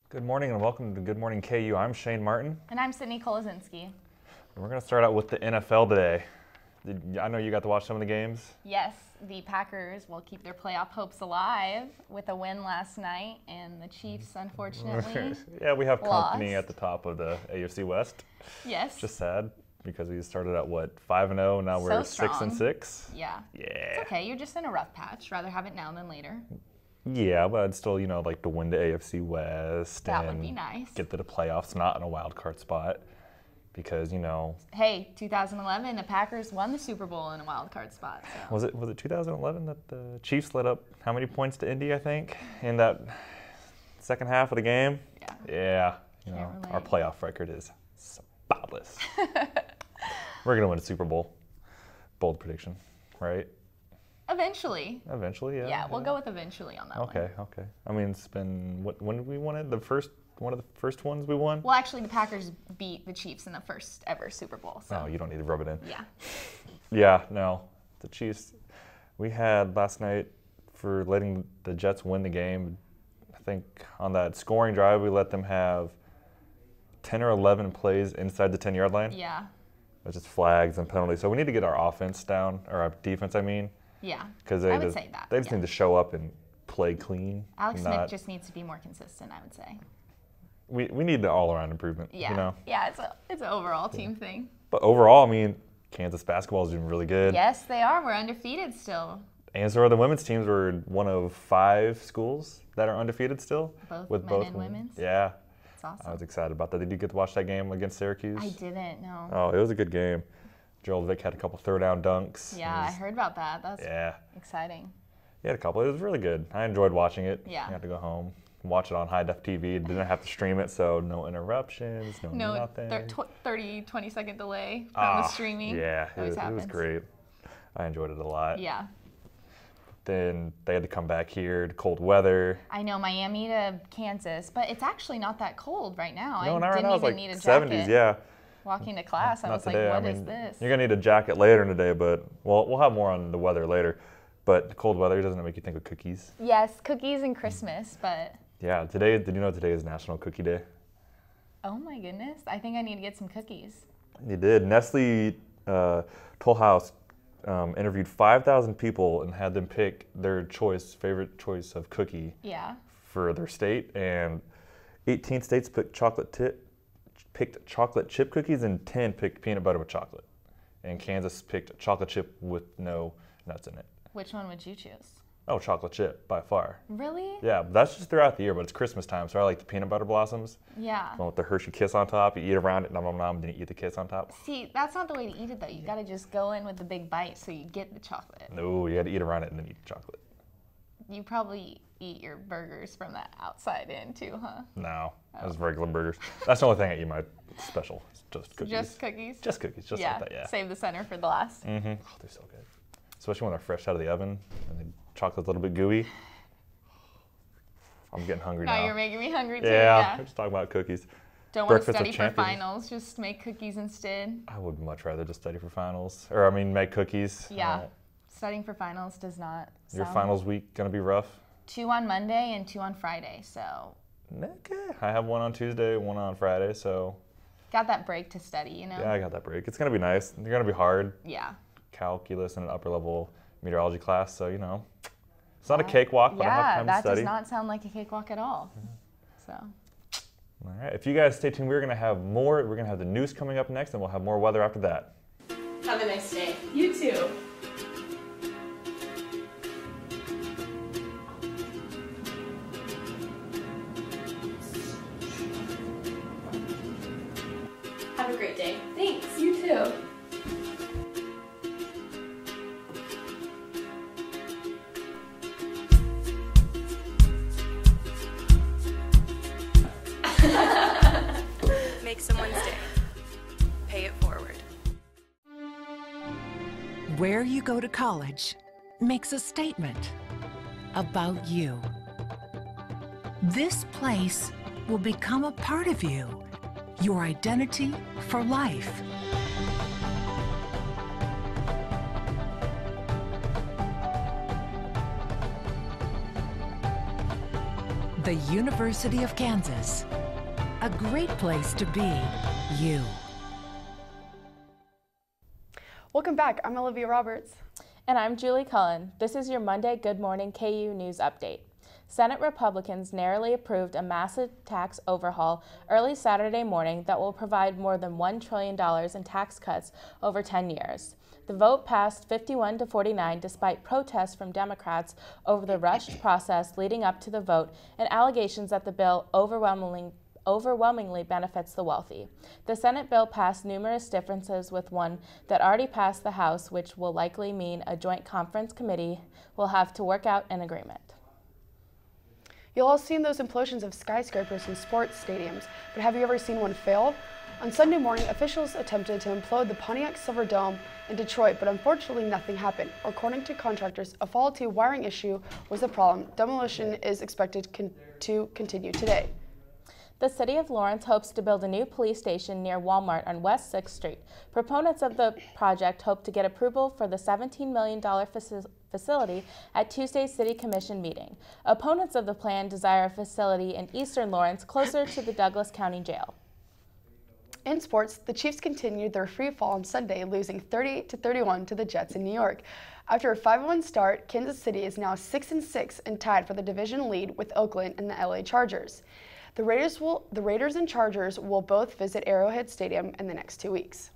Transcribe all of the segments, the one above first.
Good morning and welcome to Good Morning KU. I'm Shane Martin. And I'm Sydney Kolozinski. And we're going to start out with the NFL today. I know you got to watch some of the games. Yes, the Packers will keep their playoff hopes alive with a win last night, and the Chiefs, unfortunately, Yeah, we have lost. company at the top of the AFC West. Yes. Just sad because we started at, 5-0, and now we're So 6-6. Yeah. Yeah. It's okay. You're just in a rough patch. Rather have it now than later. Yeah, but I'd still, like to win the AFC West. That and would be nice. Get to the playoffs, not in a wild card spot. Because, Hey, 2011, the Packers won the Super Bowl in a wild card spot. So. Was it 2011 that the Chiefs let up how many points to Indy, I think, in that second half of the game? Yeah. Yeah. Our playoff record is spotless. We're going to win a Super Bowl. Bold prediction, right? Eventually. Eventually, yeah. Yeah, we'll go with eventually on that one. Okay. I mean, it's been, when did we win it? One of the first ones we won? Well, actually, the Packers beat the Chiefs in the first ever Super Bowl. So. Oh, you don't need to rub it in. Yeah. Yeah, no. The Chiefs, we had last night for letting the Jets win the game. I think on that scoring drive, we let them have 10 or 11 plays inside the 10-yard line. Yeah. Which is flags and penalties. So we need to get our offense down, or our defense, I mean. Yeah, Because I would say that. They just need to show up and play clean. Alex Smith just needs to be more consistent, I would say. We need the all-around improvement, Yeah. Yeah, it's an overall team thing. But overall, I mean, Kansas basketball is doing really good. Yes, they are. We're undefeated still. And so are the women's teams. We're one of 5 schools that are undefeated still. Both men and women's? Yeah. That's awesome. I was excited about that. Did you get to watch that game against Syracuse? I didn't, no. Oh, it was a good game. Joel Vick had a couple third-down dunks. Yeah, I heard about that. That's exciting. He had a couple. It was really good. I enjoyed watching it. Yeah. I had to go home, watch it on high-def TV. Didn't have to stream it, so no interruptions, no nothing. 20-second delay from the streaming. Yeah, Always it was great. I enjoyed it a lot. Yeah. Then they had to come back here to cold weather. I know, Miami to Kansas, but it's actually not that cold right now. No, not I right didn't now. even It's need a like jacket. 70s, yeah. Walking to class, I was today. like, what is this? You're going to need a jacket later in the day, but we'll have more on the weather later. But cold weather, doesn't it make you think of cookies? Yes, cookies and Christmas, but... Yeah, today, did you know today is National Cookie Day? Oh my goodness, I think I need to get some cookies. You did. Nestle Toll House interviewed 5,000 people and had them pick their favorite choice of cookie for their state. And 18 states picked chocolate chip cookies, and 10 picked peanut butter with chocolate. And Kansas picked chocolate chip with no nuts in it. Which one would you choose? Oh, chocolate chip, by far. Really? Yeah, but that's just throughout the year, but it's Christmas time, so I like the peanut butter blossoms. Yeah. The one with the Hershey Kiss on top. You eat around it, nom nom nom, then you eat the kiss on top. See, that's not the way to eat it, though. You gotta just go in with the big bite so you get the chocolate. No, you gotta eat around it and then eat the chocolate. You probably eat your burgers from the outside in, too, huh? No, that's regular burgers. That's the only thing I eat my special. It's just cookies. Just cookies? Just cookies, just like that, yeah. Save the center for the last. Mm-hmm. Oh, they're so good. Especially when they're fresh out of the oven and the chocolate's a little bit gooey. I'm getting hungry now. Now you're making me hungry, too. Yeah, we're just talking about cookies. Don't want to study for finals, just make cookies instead. I would much rather just study for finals. Or, make cookies. Yeah, studying for finals does not Your finals week gonna be rough? 2 on Monday and 2 on Friday, so. Okay, I have 1 on Tuesday, 1 on Friday, so. Got that break to study, you know? Yeah, I got that break. It's gonna be nice. They're gonna be hard. Yeah. Calculus and an upper level meteorology class, so it's not a cakewalk, but I have time to study. Yeah, that does not sound like a cakewalk at all. So. All right, if you guys stay tuned, we're gonna have more. We're gonna have the news coming up next, and we'll have more weather after that. Have a nice day. You too. Have a great day. Thanks. You too. Make someone's day. Pay it forward. Where you go to college makes a statement about you. This place will become a part of you, your identity for life. the University of Kansas. A great place to be you. Welcome back. I'm Olivia Roberts. And I'm Julie Cullen. This is your Monday Good Morning KU News Update. Senate Republicans narrowly approved a massive tax overhaul early Saturday morning that will provide more than $1 trillion in tax cuts over 10 years. The vote passed 51 to 49 despite protests from Democrats over the rushed process leading up to the vote and allegations that the bill overwhelmingly benefits the wealthy. The Senate bill passed numerous differences with one that already passed the House, which will likely mean a joint conference committee will have to work out an agreement. You'll all seen those implosions of skyscrapers in sports stadiums, but have you ever seen one fail? On Sunday morning, officials attempted to implode the Pontiac Silverdome in Detroit, but unfortunately nothing happened. According to contractors, a faulty wiring issue was the problem. Demolition is expected to continue today. The City of Lawrence hopes to build a new police station near Walmart on West 6th Street. Proponents of the project hope to get approval for the $17 million facility at Tuesday's City Commission meeting. Opponents of the plan desire a facility in eastern Lawrence closer to the Douglas County Jail. In sports, the Chiefs continued their free fall on Sunday, losing 38-31 to the Jets in New York. After a 5-1 start, Kansas City is now 6-6 and tied for the division lead with Oakland and the LA Chargers. The Raiders and Chargers will both visit Arrowhead Stadium in the next 2 weeks.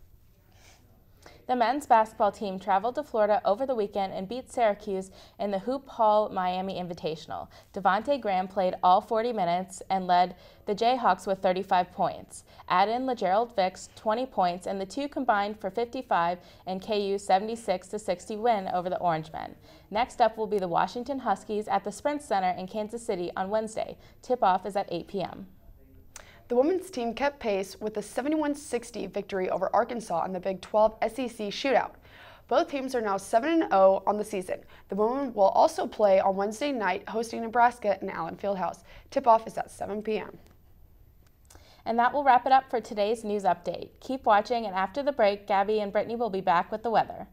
The men's basketball team traveled to Florida over the weekend and beat Syracuse in the Hoop Hall Miami Invitational. Devontae Graham played all 40 minutes and led the Jayhawks with 35 points. Add in LaGerald Vicks 20 points, and the two combined for 55 in KU's 76-60 win over the Orangemen. Next up will be the Washington Huskies at the Sprint Center in Kansas City on Wednesday. Tip-off is at 8 p.m. The women's team kept pace with a 71-60 victory over Arkansas in the Big 12 SEC shootout. Both teams are now 7-0 on the season. The women will also play on Wednesday night, hosting Nebraska in Allen Fieldhouse. Tip-off is at 7 p.m. And that will wrap it up for today's news update. Keep watching, and after the break, Gabby and Brittany will be back with the weather.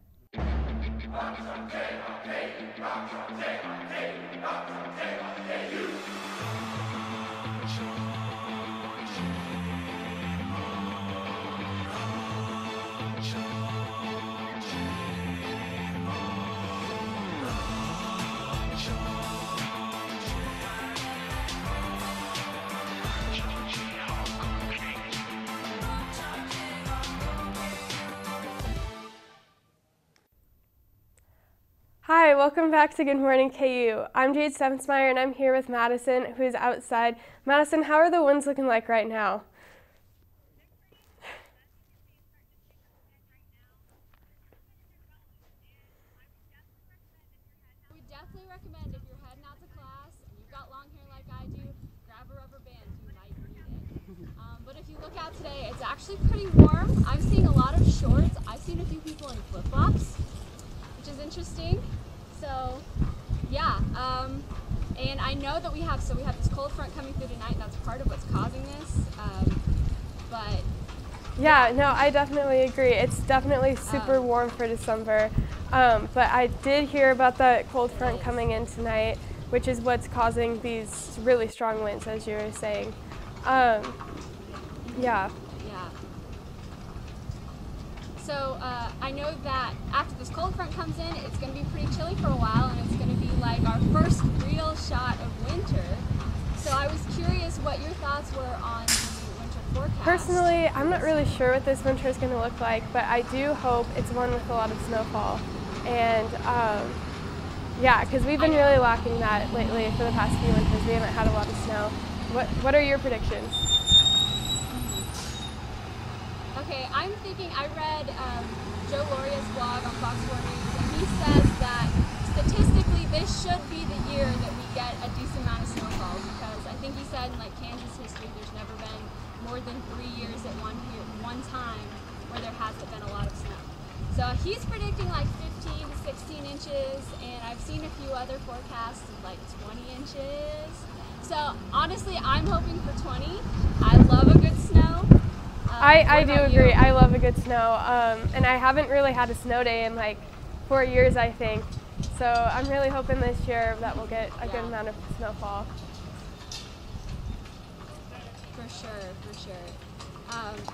Hi, welcome back to Good Morning KU. I'm Jade Steffensmeyer and I'm here with Madison, who is outside. Madison, how are the winds looking like right now? We definitely recommend if you're heading out to class and you've got long hair like I do, grab a rubber band, you might need it. But if you look out today, it's actually pretty warm. I'm seeing a lot of shorts. I've seen a few people in flip-flops, which is interesting. So yeah, and I know that we have this cold front coming through tonight, and that's part of what's causing this, but yeah, no, I definitely agree. It's definitely super warm for December, but I did hear about the cold front coming in tonight, which is what's causing these really strong winds, as you were saying. Yeah. So I know that after this cold front comes in, it's going to be pretty chilly for a while, and it's going to be like our first real shot of winter. So I was curious what your thoughts were on the winter forecast. Personally, I'm not really sure what this winter is going to look like, but I do hope it's one with a lot of snowfall. And yeah, because we've been really lacking that lately for the past few winters. We haven't had a lot of snow. What are your predictions? Okay, I'm thinking, I read Joe Loria's blog on Fox 4 News, and he says that statistically this should be the year that we get a decent amount of snowfall, because I think he said in like Kansas history there's never been more than 3 years at one time where there hasn't been a lot of snow. So he's predicting like 15 to 16 inches, and I've seen a few other forecasts of like 20 inches. So honestly, I'm hoping for 20. I love a good snow. I do agree. I love a good snow, and I haven't really had a snow day in like 4 years, I think. So I'm really hoping this year that we'll get a good amount of snowfall. For sure.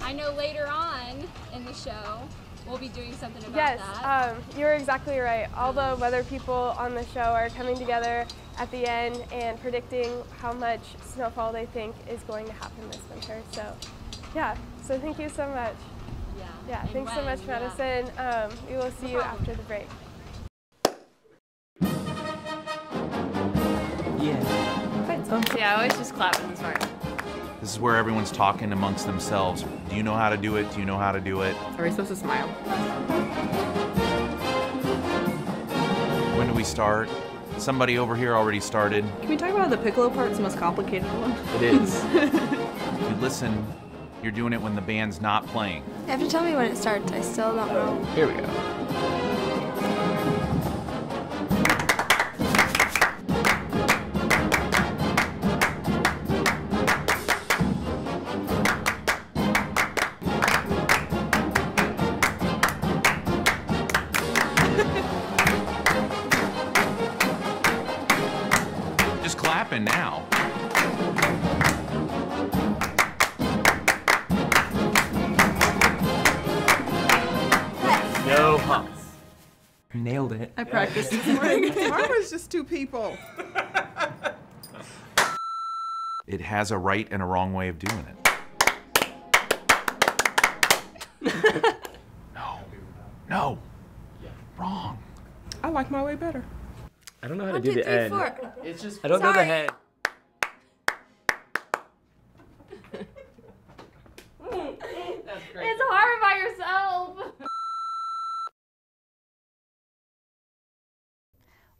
I know later on in the show, we'll be doing something about that. Yes, you're exactly right. All the weather people on the show are coming together at the end and predicting how much snowfall they think is going to happen this winter. So, yeah, so thank you so much. Yeah, thanks so much, Madison. We will see you after the break. Yeah, I always just clap in this part. This is where everyone's talking amongst themselves. Do you know how to do it? Do you know how to do it? Are we supposed to smile? When do we start? Somebody over here already started. Can we talk about the piccolo part? It's the most complicated one. It is. If you listen, you're doing it when the band's not playing. You have to tell me when it starts. I still don't know. Here we go. Just clapping now. No humps. Nailed it. I practiced this morning. Mine was just two people. It has a right and a wrong way of doing it. No. Wrong. I like my way better. I don't know how to do the end. 4. It's just I don't know the head. That's great. It's hard by yourself.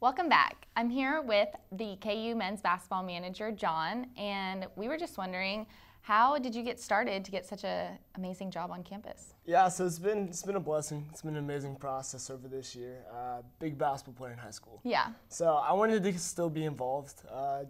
Welcome back. I'm here with the KU men's basketball manager, John, and we were just wondering, how did you get started to get such an amazing job on campus? Yeah, so it's been a blessing. It's been an amazing process over this year. Big basketball player in high school. Yeah. So I wanted to still be involved.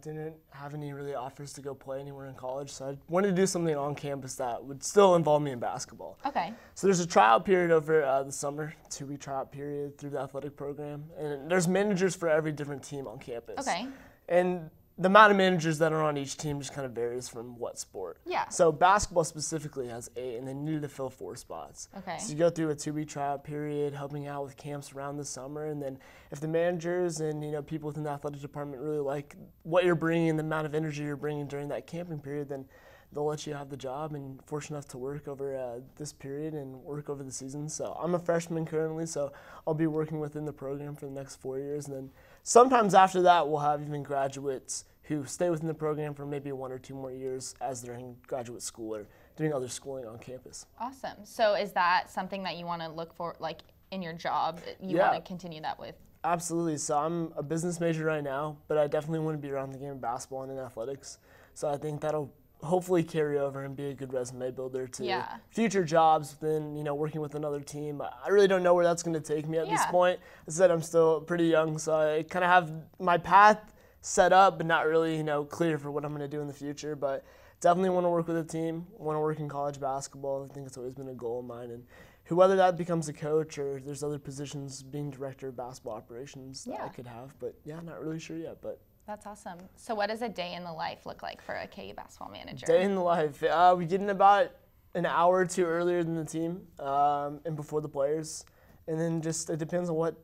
Didn't have any really offers to go play anywhere in college, so I wanted to do something on campus that would still involve me in basketball. Okay. So there's a tryout period over the summer, 2-week tryout period through the athletic program, and there's managers for every different team on campus. Okay. And the amount of managers that are on each team just kind of varies from what sport. Yeah. So basketball specifically has 8, and they needed to fill 4 spots. Okay. So you go through a 2-week tryout period, helping out with camps around the summer, and then if the managers and people within the athletic department really like what you're bringing and the amount of energy you're bringing during that camping period, then they'll let you have the job, and fortunate enough to work over this period and work over the season. So I'm a freshman currently, so I'll be working within the program for the next 4 years, and then sometimes after that we'll have even graduates who stay within the program for maybe 1 or 2 more years as they're in graduate school or doing other schooling on campus. Awesome. So is that something that you want to look for, like in your job, you want to continue that with? Absolutely. So I'm a business major right now, but I definitely want to be around the game of basketball and in athletics. So I think that'll hopefully carry over and be a good resume builder to future jobs within, working with another team. I really don't know where that's going to take me at this point. As I said, I'm still pretty young, so I kind of have my path set up, but not really, clear for what I'm going to do in the future. But definitely want to work with a team, want to work in college basketball. I think it's always been a goal of mine. And whether that becomes a coach or there's other positions, being director of basketball operations that I could have. But not really sure yet. But that's awesome. So what does a day in the life look like for a KU basketball manager? Day in the life. We get in about an hour or two earlier than the team and before the players. And then just it depends on what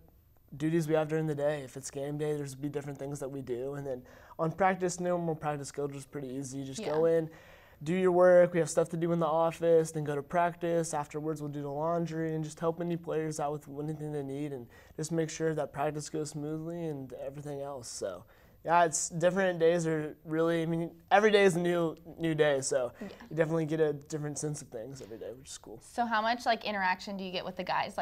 duties we have during the day. If it's game day, there's be different things that we do. And then on practice, normal practice schedule is pretty easy. You just go in, do your work. We have stuff to do in the office, then go to practice. Afterwards, we'll do the laundry and just help any players out with anything they need and just make sure that practice goes smoothly and everything else. So yeah, it's different days are really, every day is a new day, so you definitely get a different sense of things every day, which is cool. So how much interaction do you get with the guys?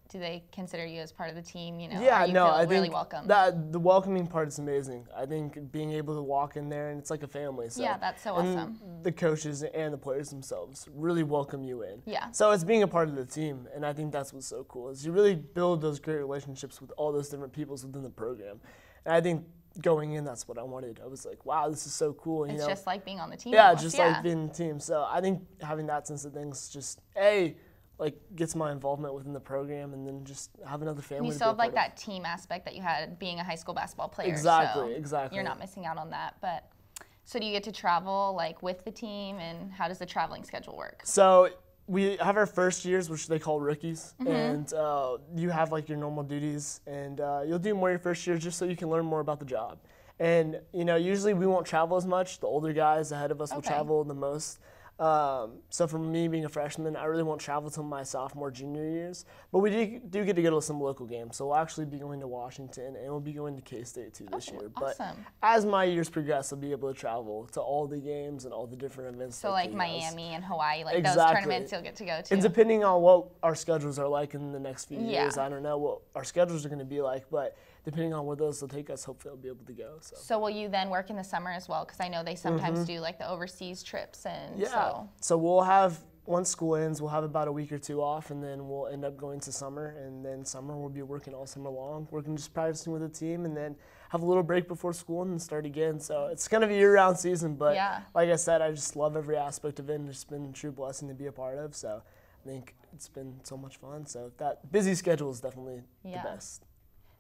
Do they consider you as part of the team? Yeah, I think really welcome? The welcoming part is amazing. I think being able to walk in there and it's like a family. So, yeah, that's so awesome. The coaches and the players themselves really welcome you in. Yeah. So it's being a part of the team, and I think that's what's so cool is you really build those great relationships with all those different people within the program. And I think going in, that's what I wanted. I was like, wow, this is so cool. It's just like being on the team. Yeah, just like being on the team. So I think having that sense of things just, gets my involvement within the program, and then just have another family. And you still have that team aspect that you had being a high school basketball player. Exactly. You're not missing out on that. But So do you get to travel like with the team, and how does the traveling schedule work? So we have our first years, which they call rookies, and you have like your normal duties, and you'll do more your first year just so you can learn more about the job. And usually we won't travel as much. The older guys ahead of us will travel the most. So for me being a freshman, I really won't travel till my sophomore, junior years. But we do get to go to some local games. So we'll actually be going to Washington, and we'll be going to K-State too this year. But as my years progress, I'll be able to travel to all the games and all the different events. So like Miami and Hawaii, like those tournaments you'll get to go to. And depending on what our schedules are like in the next few years, I don't know what our schedules are going to be like, but depending on where those will take us, hopefully I'll be able to go. So will you then work in the summer as well? Because I know they sometimes do like the overseas trips, and so we'll have, once school ends, we'll have about a week or two off, and then we'll end up going to summer, and then summer we'll be working all summer long, working just practicing with the team, and then have a little break before school and then start again. So it's kind of a year-round season, but like I said, I just love every aspect of it, and it's been a true blessing to be a part of. So I think it's been so much fun. So that busy schedule is definitely the best.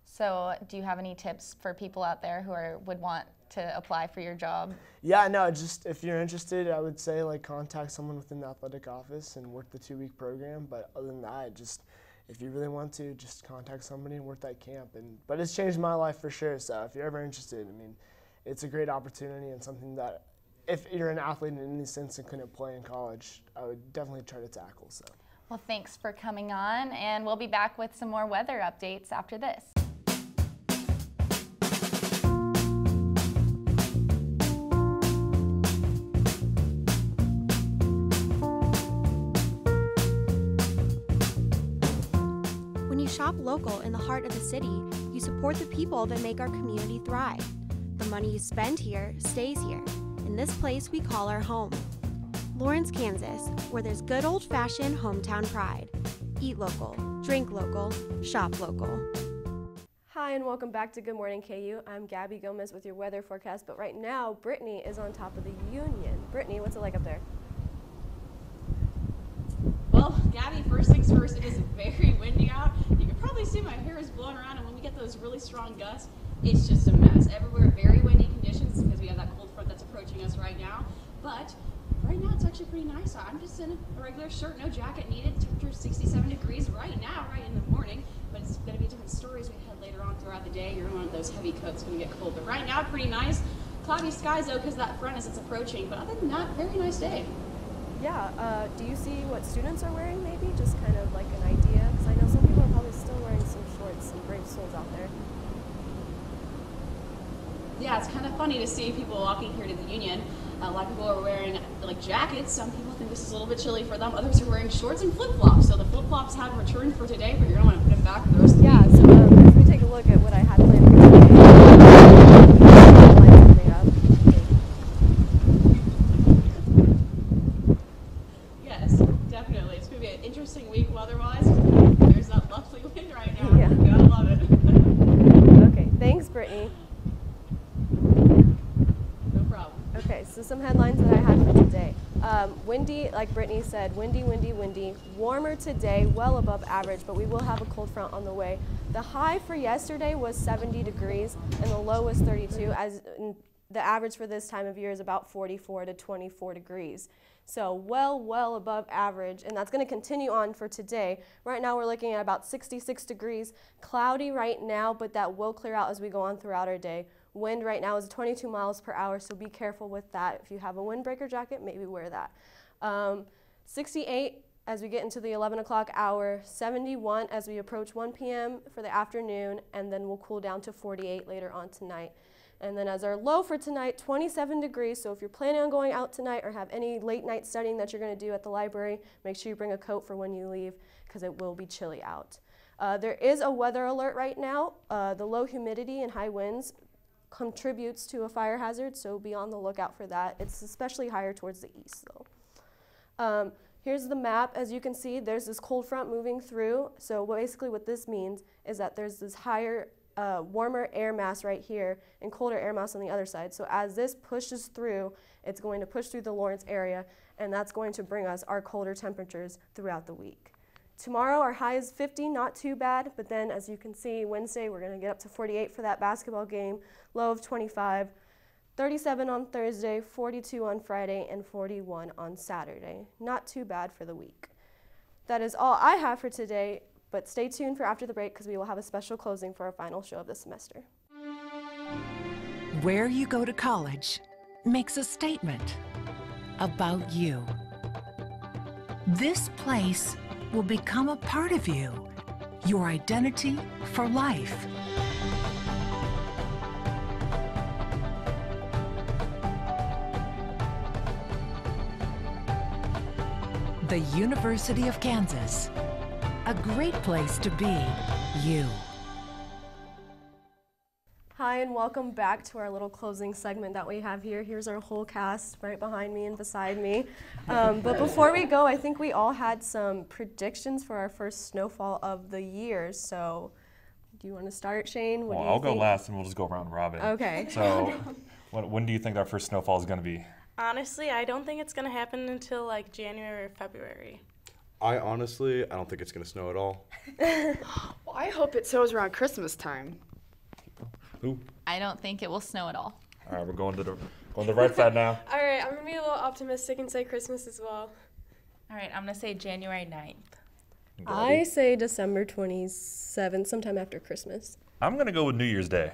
So do you have any tips for people out there who would want to apply for your job? Yeah, no, just if you're interested, I would say like contact someone within the athletic office and work the 2-week program. But other than that, just if you really want to, just contact somebody and work that camp. But it's changed my life for sure. So if you're ever interested, I mean, it's a great opportunity and something that if you're an athlete in any sense and couldn't play in college, I would definitely try to tackle. So. Well, thanks for coming on, and we'll be back with some more weather updates after this. Shop local in the heart of the city, you support the people that make our community thrive. The money you spend here stays here, in this place we call our home. Lawrence, Kansas, where there's good old-fashioned hometown pride. Eat local, drink local, shop local. Hi and welcome back to Good Morning KU. I'm Gabby Gomez with your weather forecast, but right now Brittany is on top of the Union. Brittany, what's it like up there? Well, Gabby, first things first, it is very windy out. You can probably see my hair is blowing around, and when we get those really strong gusts, it's just a mess. Everywhere, very windy conditions because we have that cold front that's approaching us right now. But right now, it's actually pretty nice. I'm just in a regular shirt, no jacket needed. Temperature 67 degrees right now, right in the morning. But it's going to be different stories we had later on throughout the day. You're going to want those heavy coats when you get cold. But right now, pretty nice. Cloudy skies, though, because that front as it's approaching. But other than that, very nice day. Yeah, do you see what students are wearing maybe? Just kind of like an idea? Because I know some people are probably still wearing some shorts, some brave souls out there. Yeah, it's kind of funny to see people walking here to the Union. A lot of people are wearing like jackets. Some people think this is a little bit chilly for them. Others are wearing shorts and flip-flops. So the flip-flops have returned for today, but you're going to want to put them back for the rest of the week. So as we take a look at what I had planned for today. Definitely. It's going to be an interesting week weather-wise. There's that lovely wind right now. Yeah. Gotta love it. Okay, thanks, Brittany. No problem. Okay, so some headlines that I had for today. Windy, like Brittany said, windy, windy, windy. Warmer today, well above average, but we will have a cold front on the way. The high for yesterday was 70 degrees, and the low was 32, as the average for this time of year is about 44 to 24 degrees. So well above average, and that's going to continue on for today. Right now we're looking at about 66 degrees, cloudy right now, but that will clear out as we go on throughout our day. Wind right now is 22 miles per hour, so be careful with that. If you have a windbreaker jacket, maybe wear that. 68 as we get into the 11 o'clock hour, 71 as we approach 1 p.m. for the afternoon, and then we'll cool down to 48 later on tonight. And then as our low for tonight, 27 degrees. So if you're planning on going out tonight or have any late night studying that you're going to do at the library, make sure you bring a coat for when you leave because it will be chilly out. There is a weather alert right now. The low humidity and high winds contributes to a fire hazard, so be on the lookout for that. It's especially higher towards the east though. Here's the map. As you can see, there's this cold front moving through. So basically what this means is that there's this higher warmer air mass right here and colder air mass on the other side. So as this pushes through, it's going to push through the Lawrence area, and that's going to bring us our colder temperatures throughout the week. Tomorrow our high is 50, not too bad, but then as you can see, Wednesday we're going to get up to 48 for that basketball game, low of 25. 37 on Thursday, 42 on Friday, and 41 on Saturday. Not too bad for the week. That is all I have for today, but stay tuned for after the break because we will have a special closing for our final show of the semester. Where you go to college makes a statement about you. This place will become a part of you, your identity for life. The University of Kansas, a great place to be you. Hi, and welcome back to our little closing segment that we have here. Here's our whole cast right behind me and beside me. But before we go, I think we all had some predictions for our first snowfall of the year. So do you want to start, Shane? Well, I'll go last and we'll just go round robin. Okay. So when do you think our first snowfall is going to be? Honestly, I don't think it's going to happen until like January or February. I don't think it's going to snow at all. Well, I hope it snows around Christmas time. Who? I don't think it will snow at all. All right, we're going to the right side now. All right, I'm going to be a little optimistic and say Christmas as well. All right, I'm going to say January 9th. I say December 27th, sometime after Christmas. I'm going to go with New Year's Day.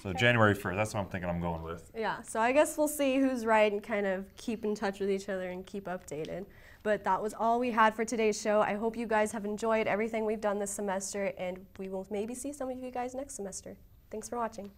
So January 1st, that's what I'm thinking I'm going with. Yeah, so I guess we'll see who's right and kind of keep in touch with each other and keep updated. But that was all we had for today's show. I hope you guys have enjoyed everything we've done this semester, and we will maybe see some of you guys next semester. Thanks for watching.